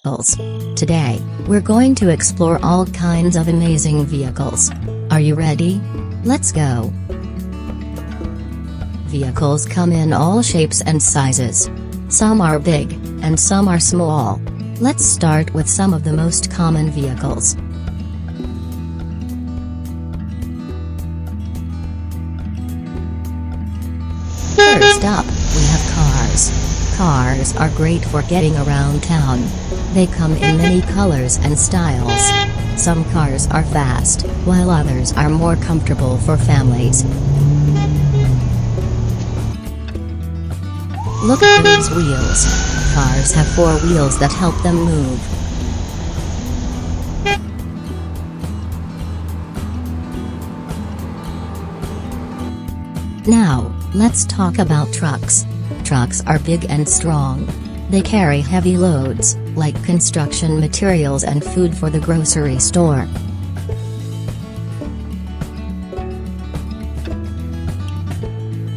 vehicles. Today, we're going to explore all kinds of amazing vehicles. Are you ready? Let's go! Vehicles come in all shapes and sizes. Some are big, and some are small. Let's start with some of the most common vehicles. First up, we have cars. Cars are great for getting around town. They come in many colors and styles. Some cars are fast, while others are more comfortable for families. Look at these wheels. Cars have 4 wheels that help them move. Now, let's talk about trucks. Trucks are big and strong. They carry heavy loads, like construction materials and food for the grocery store.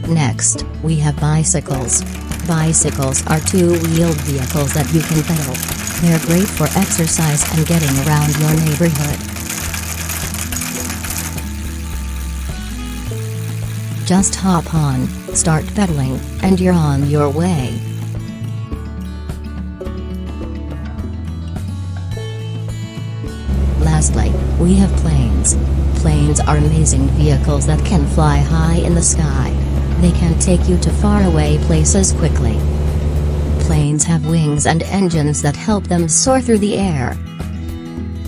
Next, we have bicycles. Bicycles are 2-wheeled vehicles that you can pedal. They're great for exercise and getting around your neighborhood. Just hop on, start pedaling, and you're on your way. Lastly, we have planes. Planes are amazing vehicles that can fly high in the sky. They can take you to faraway places quickly. Planes have wings and engines that help them soar through the air.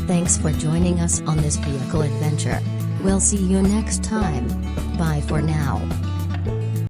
Thanks for joining us on this vehicle adventure. We'll see you next time. Bye for now.